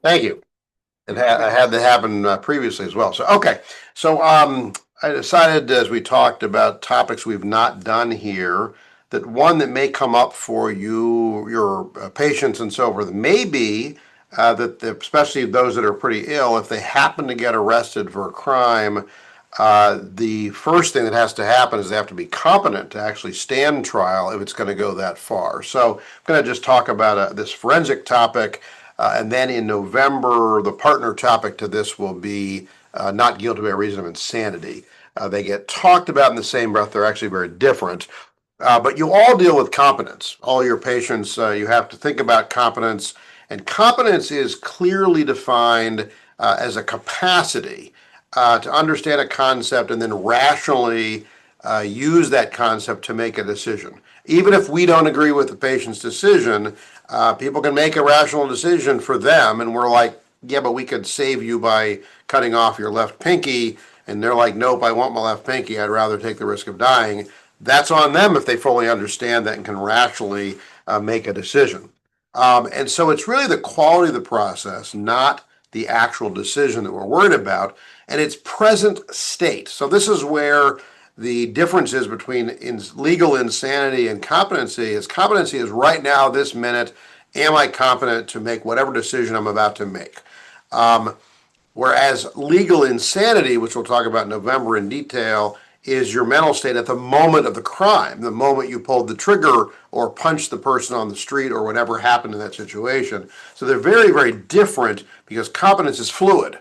Thank you. I had that happen previously as well. I decided as we talked about topics we've not done here, that one that may come up for you, your patients and so forth, may be especially those that are pretty ill, if they happen to get arrested for a crime, the first thing that has to happen is they have to be competent to actually stand trial if it's going to go that far. So I'm going to just talk about this forensic topic. And then in November, the partner topic to this will be not guilty by reason of insanity. They get talked about in the same breath. They're actually very different. But you all deal with competence. All your patients, you have to think about competence. And competence is clearly defined as a capacity to understand a concept and then rationally use that concept to make a decision. Even if we don't agree with the patient's decision, people can make a rational decision for them, and we're like, yeah, but we could save you by cutting off your left pinky. And they're like, nope, I want my left pinky. I'd rather take the risk of dying. That's on them if they fully understand that and can rationally make a decision. And so it's really the quality of the process, not the actual decision that we're worried about, and its present state. So this is where the difference is between legal insanity and competency. Is competency is right now, this minute, am I competent to make whatever decision I'm about to make? Whereas legal insanity, which we'll talk about in November in detail, is your mental state at the moment of the crime, the moment you pulled the trigger or punched the person on the street or whatever happened in that situation. So they're very, very different because competence is fluid.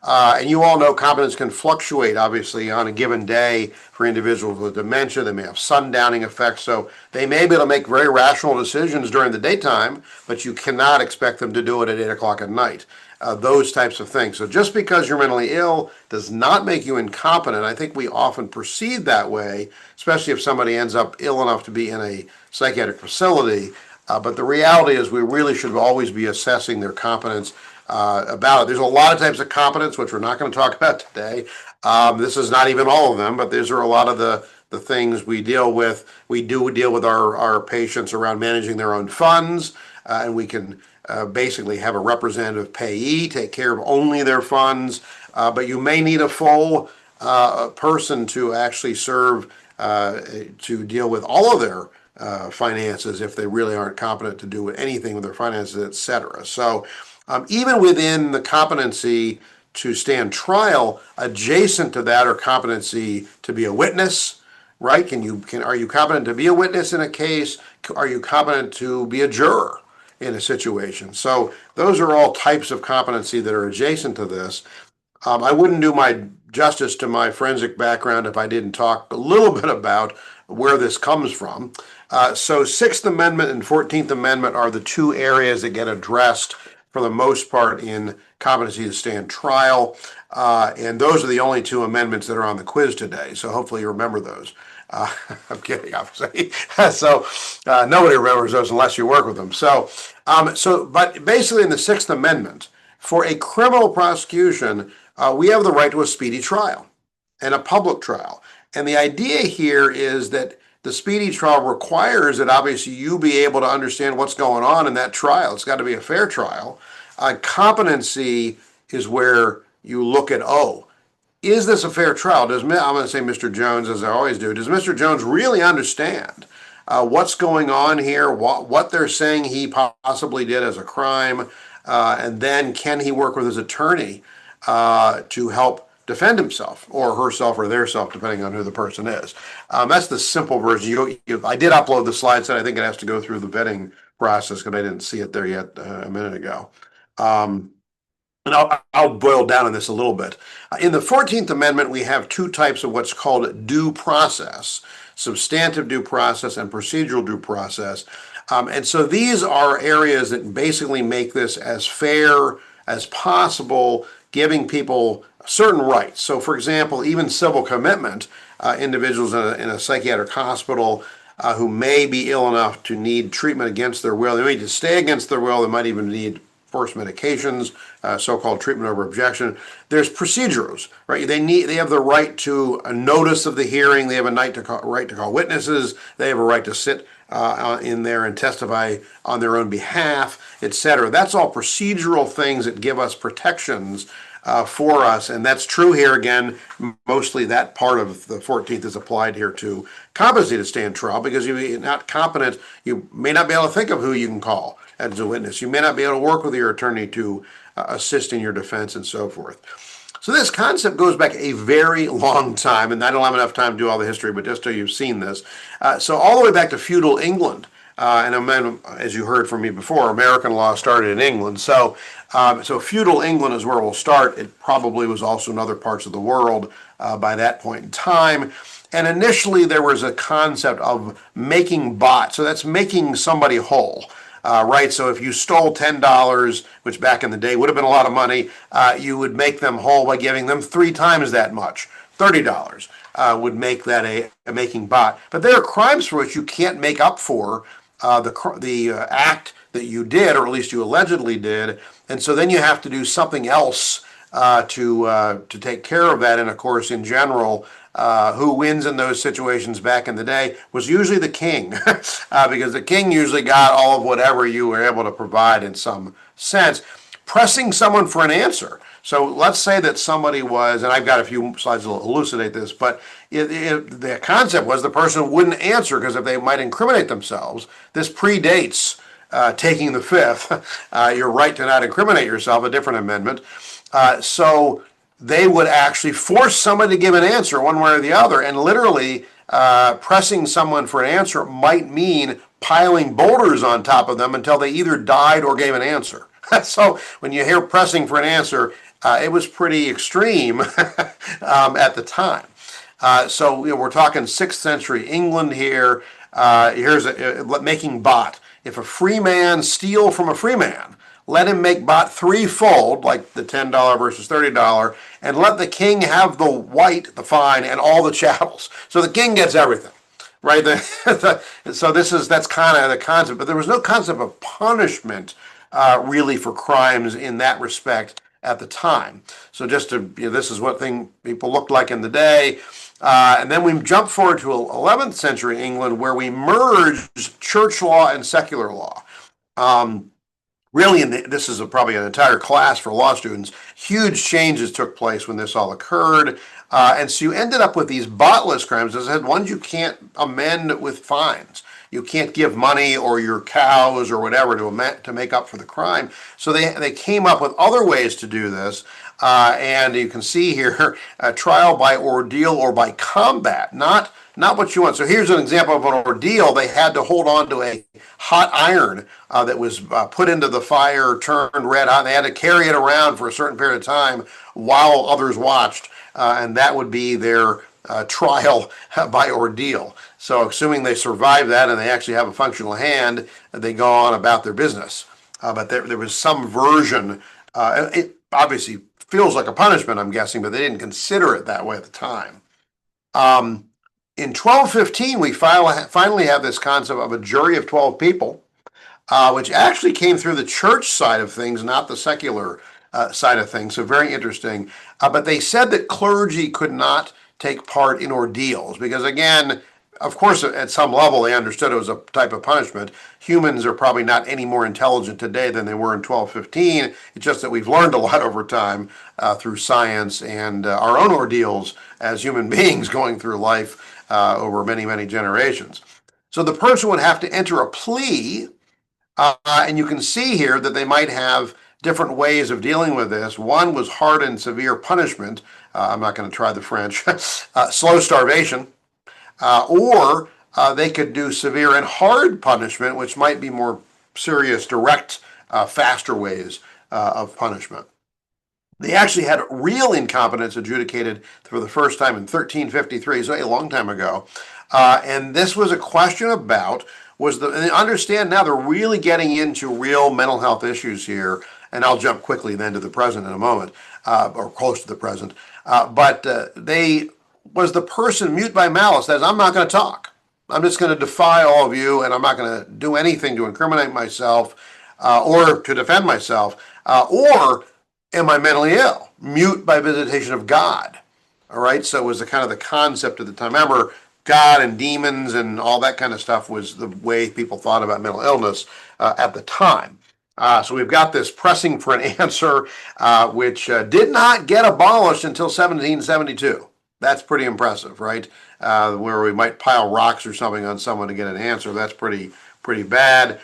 And you all know competence can fluctuate, obviously, on a given day for individuals with dementia. They may have sundowning effects, so they may be able to make very rational decisions during the daytime, but you cannot expect them to do it at 8 o'clock at night. Those types of things. So just because you're mentally ill does not make you incompetent. I think we often perceive that way, especially if somebody ends up ill enough to be in a psychiatric facility. But the reality is we really should always be assessing their competence about it. There's a lot of types of competence, which we're not going to talk about today. This is not even all of them, but these are a lot of the things we deal with. We do deal with our patients around managing their own funds, and we can basically have a representative payee take care of only their funds. But you may need a full person to actually serve to deal with all of their finances if they really aren't competent to do anything with their finances, etc. So even within the competency to stand trial, adjacent to that are competency to be a witness, right? Are you competent to be a witness in a case? Are you competent to be a juror in a situation? So those are all types of competency that are adjacent to this. I wouldn't do my justice to my forensic background if I didn't talk a little bit about where this comes from. So Sixth Amendment and 14th Amendment are the two areas that get addressed for the most part in competency to stand trial. And those are the only two amendments that are on the quiz today. So hopefully you remember those. I'm kidding, obviously. Nobody remembers those unless you work with them. But basically in the Sixth Amendment, for a criminal prosecution, we have the right to a speedy trial and a public trial. And the idea here is that the speedy trial requires that obviously you be able to understand what's going on in that trial. It's got to be a fair trial. Competency is where you look at, is this a fair trial? I'm going to say Mr. Jones, as I always do. Does Mr. Jones really understand what's going on here, what they're saying he possibly did as a crime, and then can he work with his attorney to help defend himself or herself or theirself, depending on who the person is. That's the simple version. I did upload the slides, and I think it has to go through the vetting process because I didn't see it there yet a minute ago. And I'll boil down on this a little bit. In the 14th Amendment, we have two types of what's called due process: substantive due process and procedural due process. And so these are areas that basically make this as fair as possible, giving people certain rights. So, for example, even civil commitment, individuals in a psychiatric hospital who may be ill enough to need treatment against their will, they may need to stay against their will, they might even need course, medications, so-called treatment over objection. There's procedures, right? They have the right to a notice of the hearing. They have a right to call witnesses. They have a right to sit in there and testify on their own behalf, etc. That's all procedural things that give us protections for us, and that's true here again. Mostly that part of the 14th is applied here to competency to stand trial, because if you're not competent, you may not be able to think of who you can call as a witness. You may not be able to work with your attorney to assist in your defense and so forth. So this concept goes back a very long time, and I don't have enough time to do all the history, but just so you've seen this. So all the way back to feudal England. And as you heard from me before, American law started in England. So feudal England is where we'll start. It probably was also in other parts of the world by that point in time. And initially there was a concept of making bot. So that's making somebody whole. Right, so if you stole $10, which back in the day would have been a lot of money, you would make them whole by giving them 3 times that much, $30. Would make that a making bot. But there are crimes for which you can't make up for the act that you did, or at least you allegedly did, and so then you have to do something else to take care of that. And of course, in general, who wins in those situations back in the day was usually the king, because the king usually got all of whatever you were able to provide in some sense. Pressing someone for an answer. So let's say that somebody was, and I've got a few slides to elucidate this, but the concept was the person wouldn't answer because if they might incriminate themselves. This predates taking the fifth, your right to not incriminate yourself, a different amendment. So they would actually force somebody to give an answer one way or the other, and literally pressing someone for an answer might mean piling boulders on top of them until they either died or gave an answer. So when you hear pressing for an answer, it was pretty extreme at the time. So we're talking 6th century England here. Here's making bot. If a free man steal from a free man, let him make bot threefold, like the $10 versus $30, and let the king have the fine, and all the chattels. So the king gets everything, right? So that's kind of the concept, but there was no concept of punishment really for crimes in that respect at the time. So just to, this is what people looked like in the day. And then we jump forward to 11th century England, where we merged church law and secular law. Really, this is probably an entire class for law students. Huge changes took place when this all occurred. And so you ended up with these botless crimes. As I said, ones you can't amend with fines. You can't give money or your cows or whatever to make up for the crime. So they came up with other ways to do this. And you can see here, trial by ordeal or by combat, not what you want. So here's an example of an ordeal. They had to hold on to a hot iron that was put into the fire, turned red hot. They had to carry it around for a certain period of time while others watched, and that would be their trial by ordeal. So assuming they survive that and they actually have a functional hand, they go on about their business. But there was some version, it obviously feels like a punishment, I'm guessing, but they didn't consider it that way at the time. In 1215, we finally have this concept of a jury of 12 people, which actually came through the church side of things, not the secular side of things. So very interesting. But they said that clergy could not take part in ordeals because, again, of course, at some level, they understood it was a type of punishment. Humans are probably not any more intelligent today than they were in 1215. It's just that we've learned a lot over time through science and our own ordeals as human beings going through life over many, many generations. So the person would have to enter a plea, and you can see here that they might have different ways of dealing with this. One was hard and severe punishment. I'm not going to try the French. Slow starvation. Or they could do severe and hard punishment, which might be more serious, direct, faster ways of punishment. They actually had real incompetence adjudicated for the first time in 1353, so a long time ago. And this was a question about, and understand now they're really getting into real mental health issues here, and I'll jump quickly then to the present in a moment, or close to the present. But was the person mute by malice? That is, I'm not going to talk. I'm just going to defy all of you, and I'm not going to do anything to incriminate myself. or to defend myself, or am I mentally ill? Mute by visitation of God. All right, so it was the kind of the concept at the time. Remember, God and demons and all that kind of stuff was the way people thought about mental illness at the time. So we've got this pressing for an answer, which did not get abolished until 1772. That's pretty impressive, right? Where we might pile rocks or something on someone to get an answer. That's pretty bad.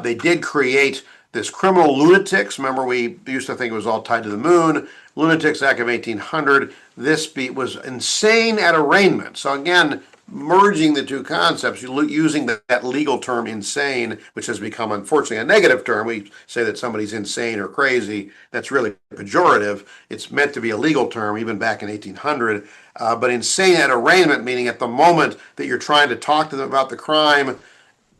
They did create this criminal lunatics. Remember, we used to think it was all tied to the moon. Lunatics Act of 1800. This was insane at arraignment. So again, merging the two concepts, using that legal term insane, which has become unfortunately a negative term. We say that somebody's insane or crazy. That's really pejorative. It's meant to be a legal term even back in 1800. But insane at arraignment, meaning at the moment that you're trying to talk to them about the crime,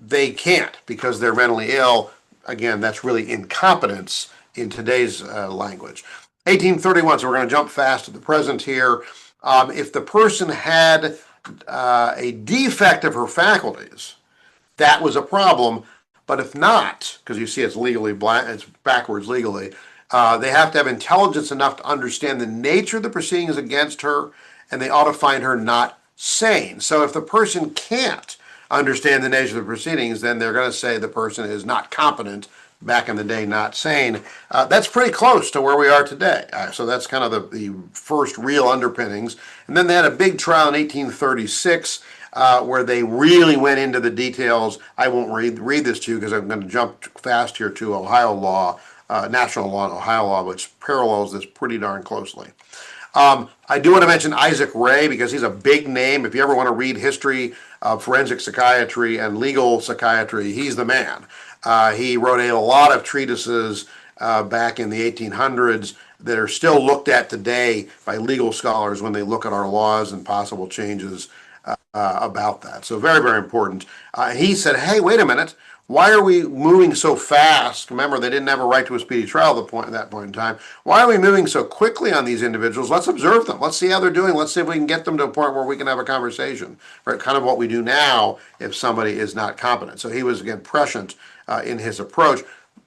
they can't because they're mentally ill. Again, that's really incompetence in today's language. 1831, so we're going to jump fast to the present here. If the person had a defect of her faculties, that was a problem. But if not, because you see it's backwards legally, they have to have intelligence enough to understand the nature of the proceedings against her, and they ought to find her not sane. So if the person can't understand the nature of the proceedings, then they're going to say the person is not competent. Back in the day, not sane. That's pretty close to where we are today. So that's kind of the first real underpinnings. And then they had a big trial in 1836 where they really went into the details. I won't read this to you because I'm going to jump fast here to Ohio law, national law and Ohio law, which parallels this pretty darn closely. I do want to mention Isaac Ray because he's a big name. If you ever want to read history of forensic psychiatry and legal psychiatry, he's the man. He wrote a lot of treatises back in the 1800s that are still looked at today by legal scholars when they look at our laws and possible changes about that. So very, very important. He said, hey, wait a minute. Why are we moving so fast? Remember, they didn't have a right to a speedy trial at that point in time. Why are we moving so quickly on these individuals? Let's observe them. Let's see how they're doing. Let's see if we can get them to a point where we can have a conversation. Right? Kind of what we do now if somebody is not competent. So he was, again, prescient in his approach.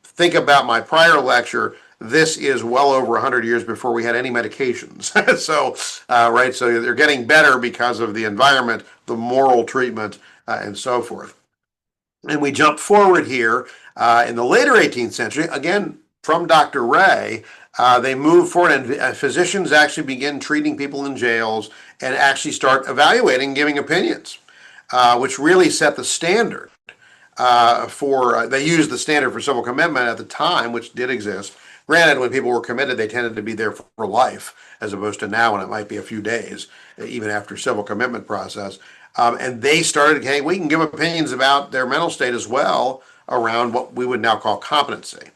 Think about my prior lecture. This is well over 100 years before we had any medications. So they're getting better because of the environment, the moral treatment, and so forth. And we jump forward here in the later 18th century, again, from Dr. Ray, they move forward and physicians actually begin treating people in jails and actually start evaluating and giving opinions, which really set the standard they used the standard for civil commitment at the time, which did exist. Granted, when people were committed, they tended to be there for life, as opposed to now when it might be a few days, even after civil commitment process. And they started, hey, we can give opinions about their mental state as well around what we would now call competency.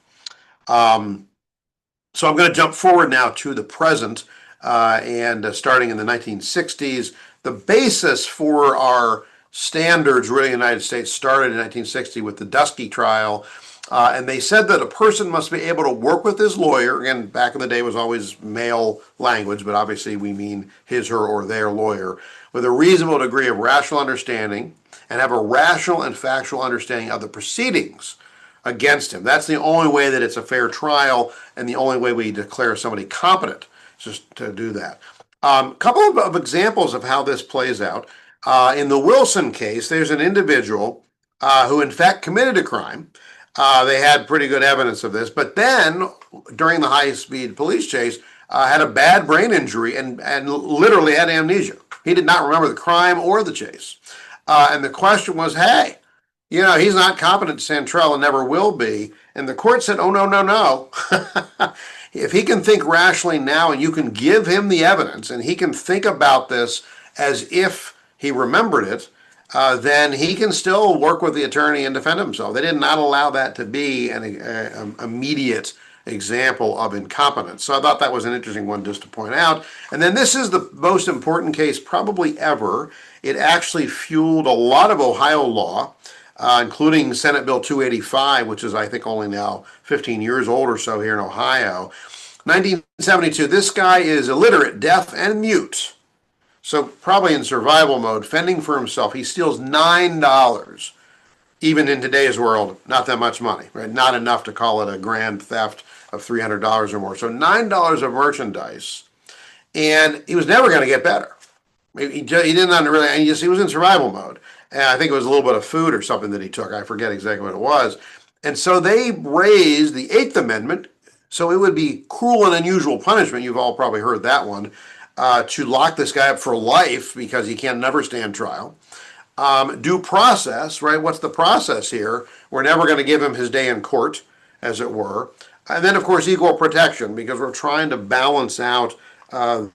So I'm going to jump forward now to the present and starting in the 1960s. The basis for our standards really in the United States started in 1960 with the Dusky trial. And they said that a person must be able to work with his lawyer. Again, back in the day was always male language, but obviously we mean his, her, or their lawyer, with a reasonable degree of rational understanding and have a rational and factual understanding of the proceedings against him. That's the only way that it's a fair trial and the only way we declare somebody competent, just to do that. Couple of examples of how this plays out. In the Wilson case, there's an individual who in fact committed a crime. They had pretty good evidence of this, but then during the high-speed police chase, had a bad brain injury and literally had amnesia. He did not remember the crime or the chase. And the question was, hey, he's not competent to stand trial and never will be. And the court said, oh, no, no, no. If he can think rationally now and you can give him the evidence and he can think about this as if he remembered it, then he can still work with the attorney and defend himself. They did not allow that to be an immediate example of incompetence. So I thought that was an interesting one just to point out. And then this is the most important case probably ever. It actually fueled a lot of Ohio law, including Senate Bill 285, which is I think only now 15 years old or so here in Ohio. 1972, this guy is illiterate, deaf, and mute. So probably in survival mode, fending for himself. He steals $9 even in today's world, not that much money, right? Not enough to call it a grand theft of $300 or more. So $9 of merchandise, and he was never going to get better. He didn't really, and he was in survival mode. And I think it was a little bit of food or something that he took. I forget exactly what it was. And so they raised the Eighth Amendment, so it would be cruel and unusual punishment. You've all probably heard that one, to lock this guy up for life because he can never stand trial. Due process, right? What's the process here? We're never going to give him his day in court, as it were. And then, of course, equal protection, because we're trying to balance out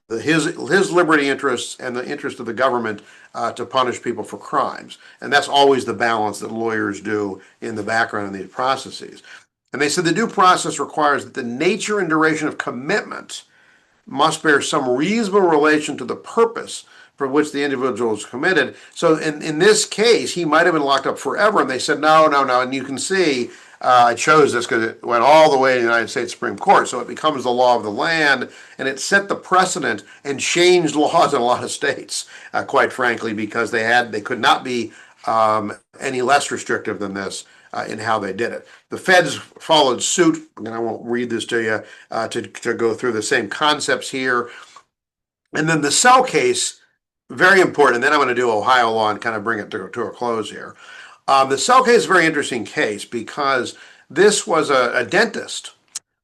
his liberty interests and the interest of the government to punish people for crimes. And that's always the balance that lawyers do in the background in these processes. And they said the due process requires that the nature and duration of commitment must bear some reasonable relation to the purpose for which the individual is committed. So in this case, he might have been locked up forever, and they said, no. And you can see, I chose this because it went all the way to the United States Supreme Court, so it becomes the law of the land, and it set the precedent and changed laws in a lot of states, quite frankly, because they could not be any less restrictive than this in how they did it. The feds followed suit, and I won't read this to you, to go through the same concepts here. And then the cell case, very important, and then I'm going to do Ohio law and kind of bring it to a close here. The cell case is a very interesting case because this was a dentist,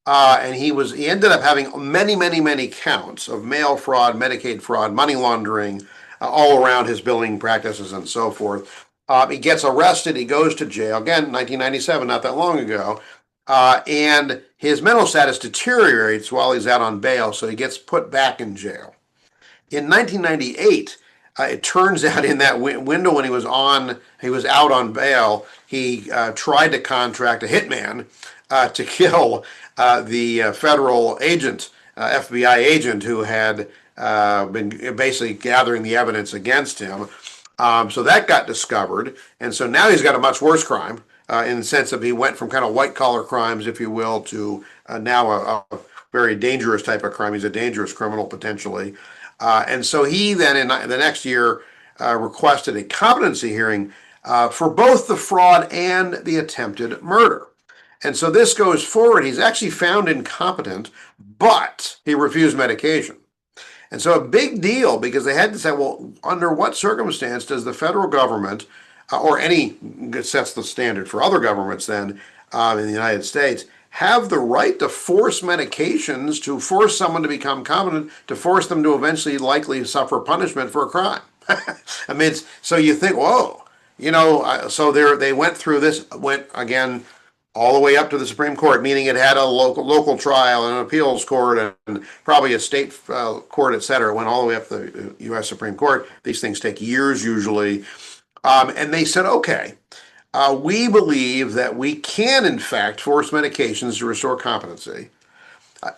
and he ended up having many counts of mail fraud, Medicaid fraud, money laundering, all around his billing practices and so forth. He gets arrested, he goes to jail, again, 1997, not that long ago, and his mental status deteriorates while he's out on bail, so he gets put back in jail. In 1998, it turns out in that window when he was out on bail, he tried to contract a hitman to kill the federal agent, FBI agent, who had been basically gathering the evidence against him. So that got discovered, and so now he's got a much worse crime in the sense of he went from kind of white-collar crimes, if you will, to now a very dangerous type of crime. He's a dangerous criminal, potentially. And so he then, in the next year, requested a competency hearing for both the fraud and the attempted murder. And so this goes forward. He's actually found incompetent, but he refused medication. And so a big deal, because they had to say, well, under what circumstance does the federal government, or any, sets the standard for other governments then in the United States, have the right to force medications, to force someone to become competent, to force them to eventually likely suffer punishment for a crime? I mean, so you think, whoa, so they went through this, went again all the way up to the Supreme Court, meaning it had a local trial and an appeals court and probably a state court, et cetera. It went all the way up to the U.S. Supreme Court. These things take years usually. And they said, okay, we believe that we can, in fact, force medications to restore competency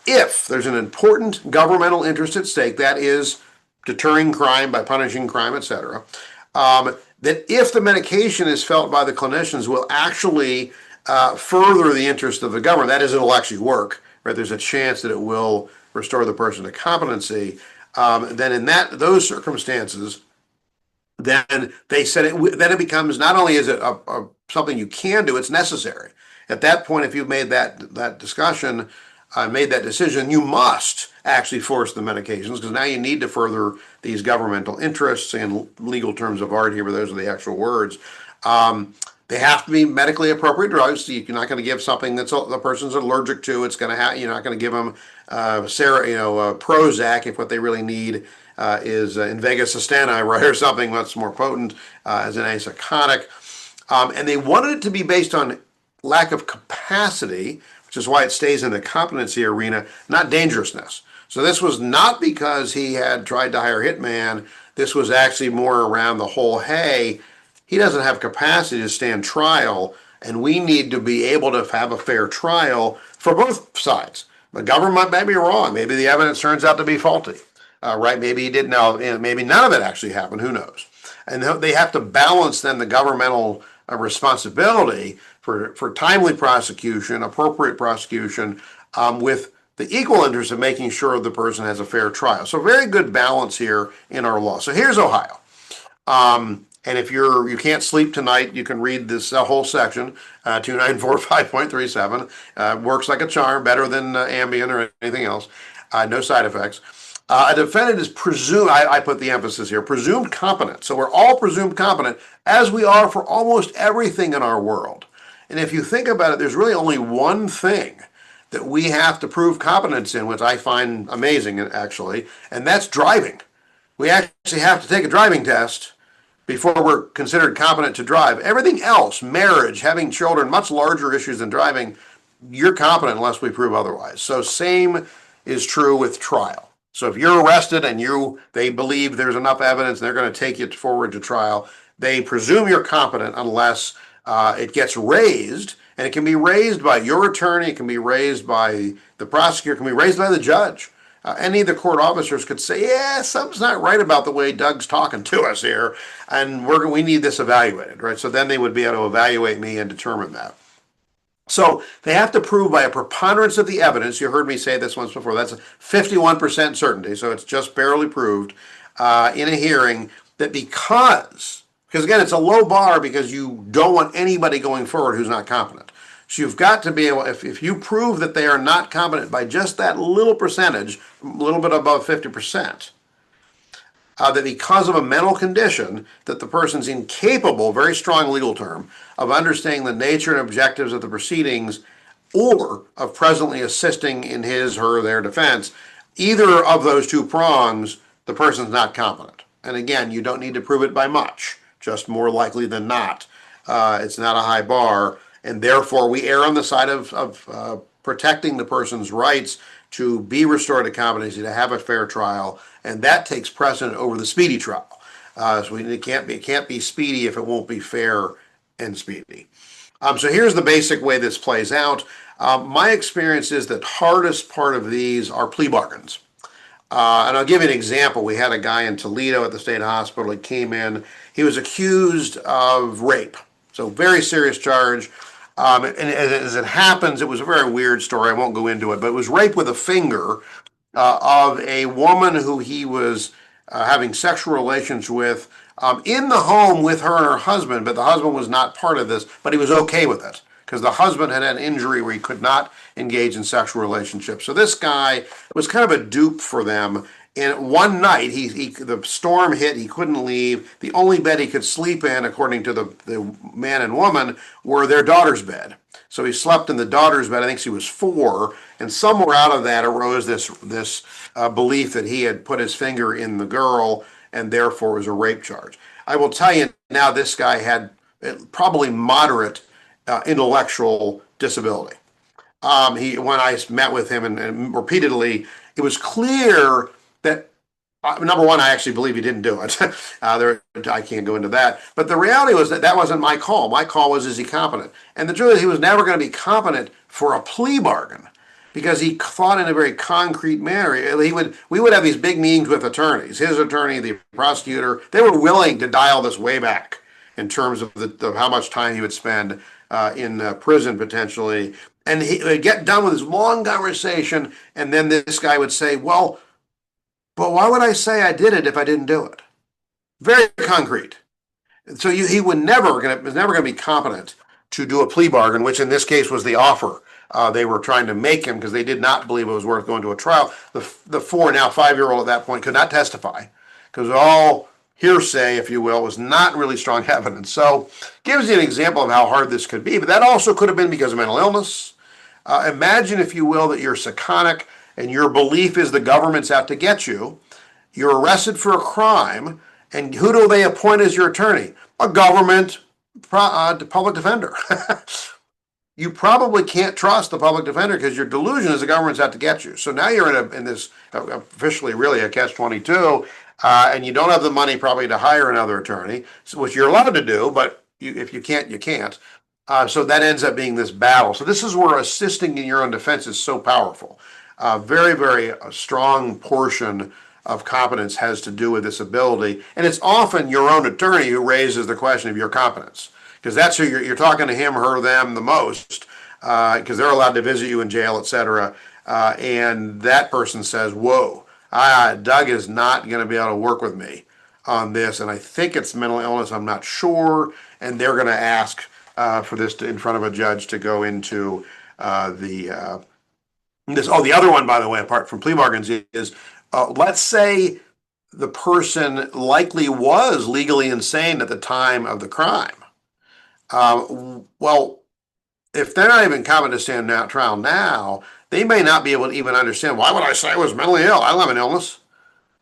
if there's an important governmental interest at stake, that is deterring crime by punishing crime, et cetera, that if the medication is felt by the clinicians will actually further the interest of the government, that is, it'll actually work, right? There's a chance that it will restore the person to competency. Then in those circumstances, then they said then it becomes, not only is it something you can do, it's necessary. At that point, if you've made that discussion, made that decision, you must actually force the medications, because now you need to further these governmental interests, in legal terms of art here, but those are the actual words. They have to be medically appropriate drugs. So you're not going to give something that's the person's allergic to. It's going to have, you're not going to give them Prozac if what they really need is Invega Sustenna, right, or something that's more potent as an antipsychotic. And they wanted it to be based on lack of capacity, which is why it stays in the competency arena, not dangerousness. So this was not because he had tried to hire a hitman. This was actually more around the whole, hey, he doesn't have capacity to stand trial, and we need to be able to have a fair trial for both sides. The government may be wrong. Maybe the evidence turns out to be faulty, right? Maybe he didn't know, maybe none of it actually happened, who knows? And they have to balance then the governmental responsibility for timely prosecution, appropriate prosecution, with the equal interest of making sure the person has a fair trial. So very good balance here in our law. So here's Ohio. And if you can't sleep tonight, you can read this whole section, 2945.37. Works like a charm, better than Ambien or anything else. No side effects. A defendant is presumed, I put the emphasis here, presumed competent. So we're all presumed competent, as we are for almost everything in our world. And if you think about it, there's really only one thing that we have to prove competence in, which I find amazing, actually, and that's driving. We actually have to take a driving test before we're considered competent to drive. Everything else, marriage, having children, much larger issues than driving, you're competent unless we prove otherwise. So same is true with trial. So if you're arrested and they believe there's enough evidence, they're going to take you forward to trial. They presume you're competent unless it gets raised, and it can be raised by your attorney, it can be raised by the prosecutor, it can be raised by the judge. Any of the court officers could say, yeah, something's not right about the way Doug's talking to us here, and we need this evaluated, right? So then they would be able to evaluate me and determine that. So they have to prove by a preponderance of the evidence, you heard me say this once before, that's a 51% certainty, so it's just barely proved in a hearing that because again, it's a low bar because you don't want anybody going forward who's not competent. So you've got to be able, if you prove that they are not competent by just that little percentage, a little bit above 50%, that because of a mental condition, that the person's incapable, very strong legal term, of understanding the nature and objectives of the proceedings or of presently assisting in his, her, their defense, either of those two prongs, the person's not competent. And again, you don't need to prove it by much, just more likely than not. It's not a high bar. And therefore, we err on the side of protecting the person's rights to be restored to competency, to have a fair trial, and that takes precedent over the speedy trial. So it can't be speedy if it won't be fair and speedy. So here's the basic way this plays out. My experience is that hardest part of these are plea bargains. And I'll give you an example. We had a guy in Toledo at the state hospital. He came in. He was accused of rape. So very serious charge. And as it happens, it was a very weird story. I won't go into it, but it was rape with a finger of a woman who he was having sexual relations with in the home with her and her husband, but the husband was not part of this, but he was okay with it because the husband had an injury where he could not engage in sexual relationships. So this guy was kind of a dupe for them. And one night, the storm hit, he couldn't leave. The only bed he could sleep in, according to the man and woman, were their daughter's bed. So he slept in the daughter's bed, I think she was 4, and somewhere out of that arose this belief that he had put his finger in the girl, and therefore it was a rape charge. I will tell you now, this guy had probably moderate intellectual disability. When I met with him and repeatedly, it was clear that number one, I actually believe he didn't do it. I can't go into that. But the reality was that wasn't my call. My call was, is he competent? And the truth is, he was never going to be competent for a plea bargain because he thought in a very concrete manner. We would have these big meetings with attorneys. His attorney, the prosecutor, they were willing to dial this way back in terms of how much time he would spend in prison potentially. And he would get done with his long conversation, and then this guy would say, well, but why would I say I did it if I didn't do it? Very concrete. So he was never going to be competent to do a plea bargain, which in this case was the offer. They were trying to make him because they did not believe it was worth going to a trial. The 5-year-old at that point could not testify because all hearsay, if you will, was not really strong evidence. So gives you an example of how hard this could be. But that also could have been because of mental illness. Imagine, if you will, that you're psychotic and your belief is the government's out to get you. You're arrested for a crime, and who do they appoint as your attorney? A government public defender. You probably can't trust the public defender because your delusion is the government's out to get you. So now you're in this officially really a catch-22, and you don't have the money probably to hire another attorney, which you're allowed to do, but if you can't, you can't. So that ends up being this battle. So this is where assisting in your own defense is so powerful. Very, very strong portion of competence has to do with this ability. And it's often your own attorney who raises the question of your competence, because that's who you're talking to, him, her, them the most, because they're allowed to visit you in jail, etc. And that person says, whoa, Doug is not going to be able to work with me. on this, and I think it's mental illness, I'm not sure, and they're gonna ask for this in front of a judge to go into the the other one, by the way, apart from plea bargains, is let's say the person likely was legally insane at the time of the crime. Well, if they're not even competent to stand now, trial now, they may not be able to even understand, why would I say I was mentally ill? I don't have an illness.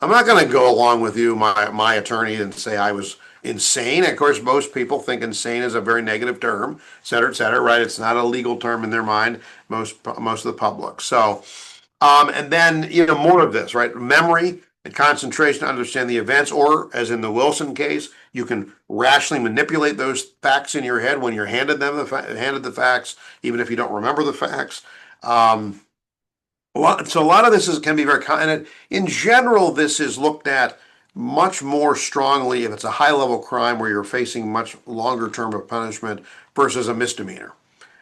I'm not going to go along with you, my attorney, and say I was insane. Of course, most people think insane is a very negative term, et cetera, right? It's not a legal term in their mind, most of the public. So, and then, more of this, right? Memory and concentration to understand the events, or as in the Wilson case, you can rationally manipulate those facts in your head when you're handed the facts, even if you don't remember the facts. So a lot of this can be very, and in general, this is looked at much more strongly if it's a high-level crime where you're facing much longer term of punishment versus a misdemeanor.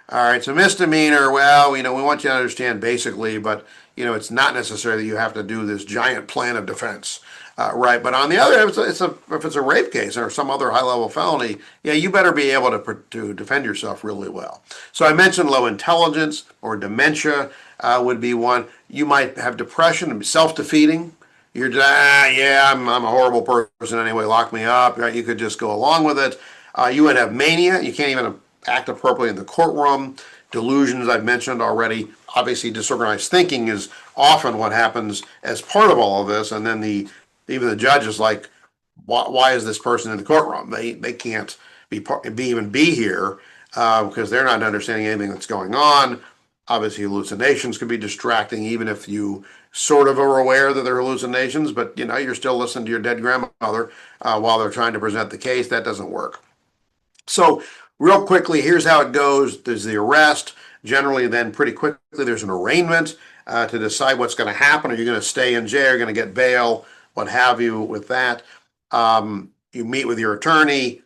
All right, so misdemeanor, well, we want you to understand basically, but it's not necessary that you have to do this giant plan of defense, right? But on the other hand, if it's a rape case or some other high-level felony, yeah, you better be able to defend yourself really well. So I mentioned low intelligence or dementia would be one. You might have depression and self-defeating. You're yeah, I'm a horrible person anyway, lock me up, right? You could just go along with it. You would have mania. You can't even act appropriately in the courtroom. Delusions, I've mentioned already. Obviously, disorganized thinking is often what happens as part of all of this. And then even the judge is like, why is this person in the courtroom? They can't even be here because they're not understanding anything that's going on. Obviously, hallucinations can be distracting, even if you sort of are aware that they're hallucinations, but you're still listening to your dead grandmother while they're trying to present the case. That doesn't work. So real quickly, here's how it goes. There's the arrest. Generally, then pretty quickly, there's an arraignment to decide what's going to happen. Are you going to stay in jail? Are you going to get bail? What have you with that? You meet with your attorney.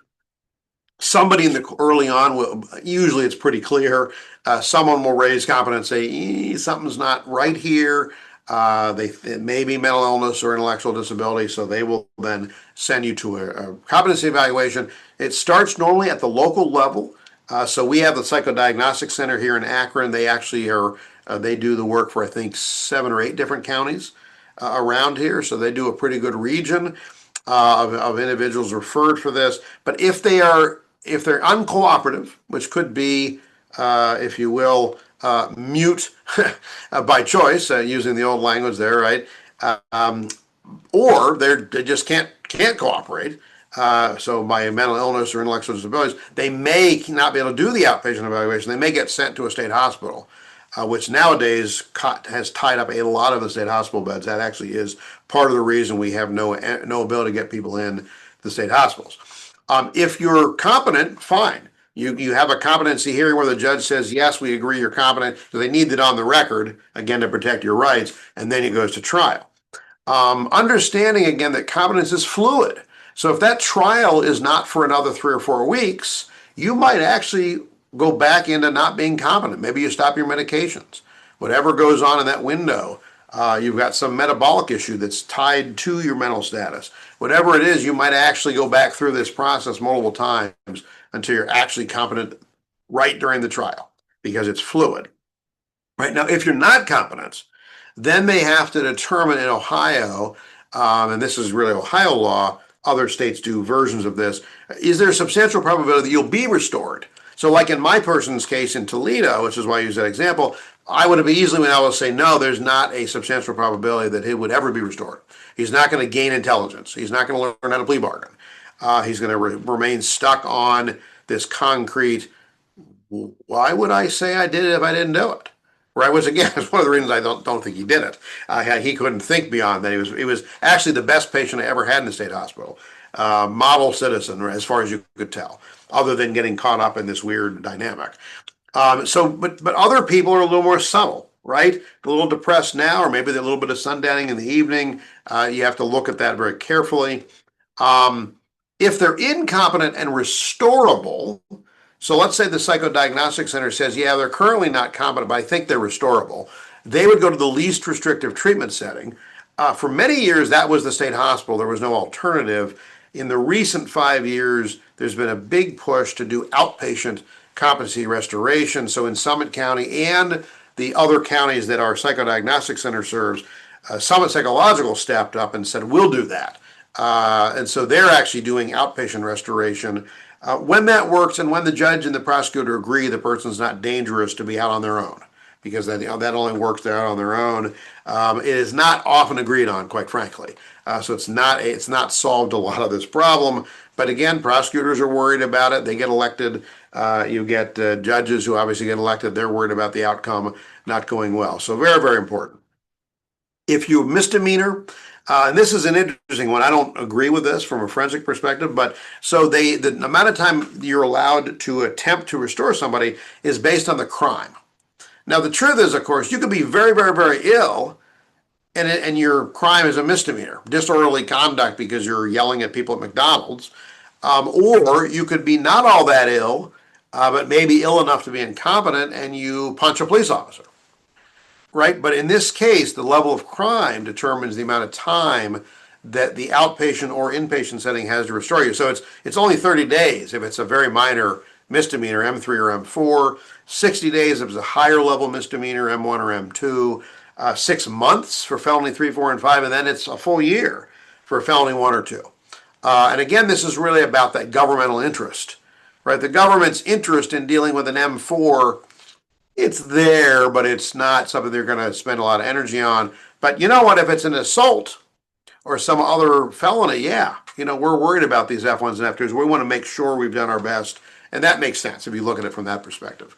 Somebody early on usually it's pretty clear. Someone will raise competency. Something's not right here. It may be mental illness or intellectual disability, so they will then send you to a competency evaluation. It starts normally at the local level. So we have the Psychodiagnostic Center here in Akron. They actually they do the work for, I think, 7 or 8 different counties around here. So they do a pretty good region of individuals referred for this. But if they're uncooperative, which could be, if you will, mute by choice, using the old language there, right? Or they just can't cooperate. So by mental illness or intellectual disabilities, they may not be able to do the outpatient evaluation. They may get sent to a state hospital, which nowadays has tied up a lot of the state hospital beds. That actually is part of the reason we have no ability to get people in the state hospitals. If you're competent, fine. You have a competency hearing where the judge says, yes, we agree you're competent. So they need it on the record, again, to protect your rights, and then it goes to trial. Understanding, again, that competence is fluid. So if that trial is not for another 3 or 4 weeks, you might actually go back into not being competent. Maybe you stop your medications. Whatever goes on in that window, you've got some metabolic issue that's tied to your mental status. Whatever it is, you might actually go back through this process multiple times until you're actually competent right during the trial, because it's fluid. Right now, if you're not competent, then they have to determine in Ohio, and this is really Ohio law, other states do versions of this, is there a substantial probability that you'll be restored? So like in my person's case in Toledo, which is why I use that example, I would have easily been able to say, no, there's not a substantial probability that he would ever be restored. He's not going to gain intelligence. He's not going to learn how to plea bargain. He's going to remain stuck on this concrete, why would I say I did it if I didn't do it? Right, which again is one of the reasons I don't think he did it. He couldn't think beyond that. He was actually the best patient I ever had in the state hospital. Model citizen, as far as you could tell, other than getting caught up in this weird dynamic. But other people are a little more subtle, right? A little depressed now, or maybe a little bit of sundowning in the evening. You have to look at that very carefully. If they're incompetent and restorable, so let's say the Psychodiagnostic Center says, yeah, they're currently not competent, but I think they're restorable. They would go to the least restrictive treatment setting. For many years, that was the state hospital. There was no alternative. In the recent 5 years, there's been a big push to do outpatient competency restoration. So in Summit County and the other counties that our psychodiagnostic center serves, Summit Psychological stepped up and said, we'll do that. And so they're actually doing outpatient restoration. When that works and when the judge and the prosecutor agree the person's not dangerous to be out on their own, because that, that only works they're out on their own. It is not often agreed on, quite frankly. So it's not solved a lot of this problem. But again, prosecutors are worried about it. They get elected. You get judges who obviously get elected. They're worried about the outcome not going well. So very, very important. If you misdemeanor, and this is an interesting one. I don't agree with this from a forensic perspective, but so the amount of time you're allowed to attempt to restore somebody is based on the crime. Now, the truth is, of course, you could be very, very, very ill and your crime is a misdemeanor, disorderly conduct because you're yelling at people at McDonald's. Or you could be not all that ill, but maybe ill enough to be incompetent and you punch a police officer. Right? But in this case, the level of crime determines the amount of time that the outpatient or inpatient setting has to restore you. So it's only 30 days if it's a very minor misdemeanor, M3 or M4, 60 days if it's a higher level misdemeanor, M1 or M2, 6 months for felony 3, 4, and 5, and then it's a full year for felony 1 or 2. And again, this is really about that governmental interest, right? The government's interest in dealing with an M4, it's there, but it's not something they're going to spend a lot of energy on. But you know what? If it's an assault or some other felony, yeah, we're worried about these F1s and F2s. We want to make sure we've done our best. And that makes sense if you look at it from that perspective.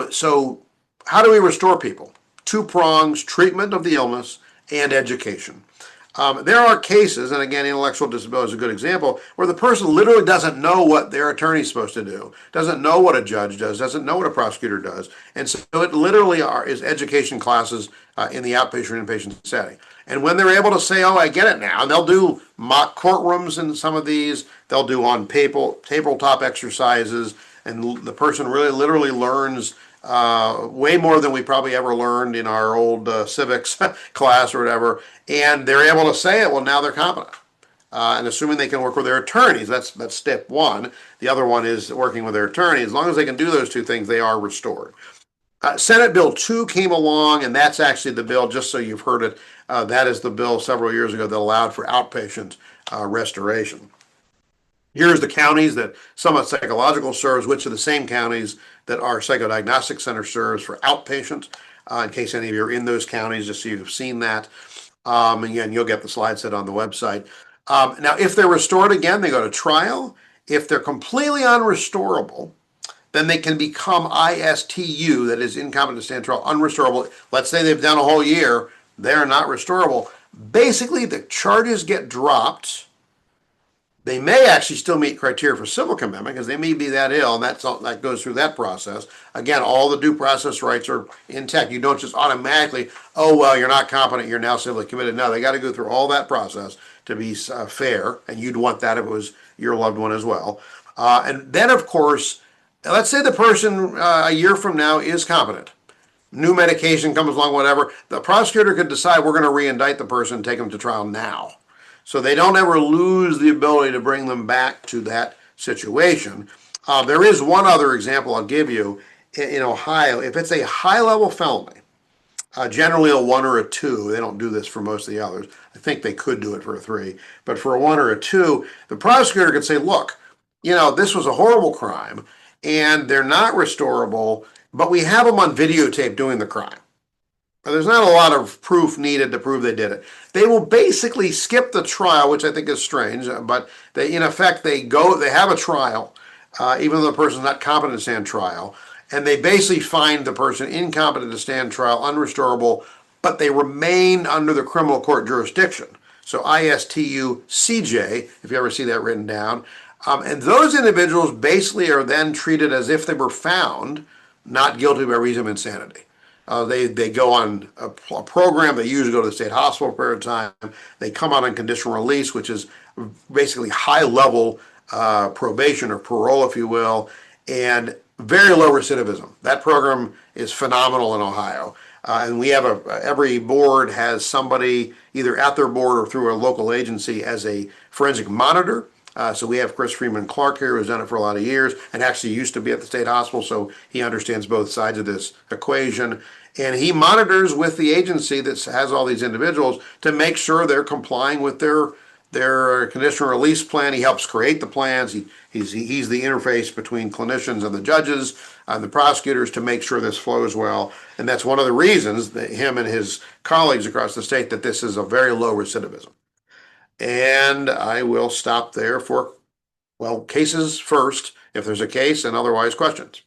So how do we restore people? 2 prongs: treatment of the illness and education. There are cases, and again, intellectual disability is a good example, where the person literally doesn't know what their attorney's supposed to do, doesn't know what a judge does, doesn't know what a prosecutor does. And so it literally is education classes in the outpatient and inpatient setting. And when they're able to say, oh, I get it now, and they'll do mock courtrooms in some of these, they'll do on tabletop exercises, and the person really literally learns way more than we probably ever learned in our old civics class or whatever, and they're able to say it, well, now they're competent. And assuming they can work with their attorneys, that's step one. The other one is working with their attorney. As long as they can do those 2 things, they are restored. Senate Bill 2 came along, and that's actually the bill, just so you've heard it, that is the bill several years ago that allowed for outpatient restoration. Here's the counties that Summit Psychological serves, which are the same counties that our psychodiagnostic center serves for outpatient, in case any of you are in those counties, just so you've seen that. Again, you'll get the slide set on the website. Now, if they're restored again, they go to trial. If they're completely unrestorable, then they can become ISTU, that is incompetent to stand trial, unrestorable. Let's say they've done a whole year, they're not restorable. Basically, the charges get dropped. They may actually still meet criteria for civil commitment because they may be that ill, and that goes through that process. Again, all the due process rights are intact. You don't just automatically, oh, well, you're not competent, you're now civilly committed. No, they got to go through all that process to be fair, and you'd want that if it was your loved one as well. And then, of course, let's say the person a year from now is competent. New medication comes along, whatever. The prosecutor could decide we're going to re-indict the person and take them to trial now. So they don't ever lose the ability to bring them back to that situation. There is one other example I'll give you. In Ohio, if it's a high-level felony, generally a 1 or a 2, they don't do this for most of the others. I think they could do it for a 3. But for a 1 or a 2, the prosecutor could say, look, this was a horrible crime, and they're not restorable, but we have them on videotape doing the crime. There's not a lot of proof needed to prove they did it. They will basically skip the trial, which I think is strange, but in effect, they have a trial, even though the person's not competent to stand trial, and they basically find the person incompetent to stand trial, unrestorable, but they remain under the criminal court jurisdiction. So ISTU CJ, if you ever see that written down. And those individuals basically are then treated as if they were found not guilty by reason of insanity. They go on a program. They usually go to the state hospital for a time. They come out on conditional release, which is basically high-level probation or parole, if you will, and very low recidivism. That program is phenomenal in Ohio. And we have every board has somebody either at their board or through a local agency as a forensic monitor. So we have Chris Freeman Clark here, who's done it for a lot of years and actually used to be at the state hospital, so he understands both sides of this equation. And he monitors with the agency that has all these individuals to make sure they're complying with their conditional release plan. He helps create the plans. He's the interface between clinicians and the judges and the prosecutors to make sure this flows well. And that's one of the reasons that him and his colleagues across the state that this is a very low recidivism. And I will stop there for, well, cases first, if there's a case, and otherwise questions.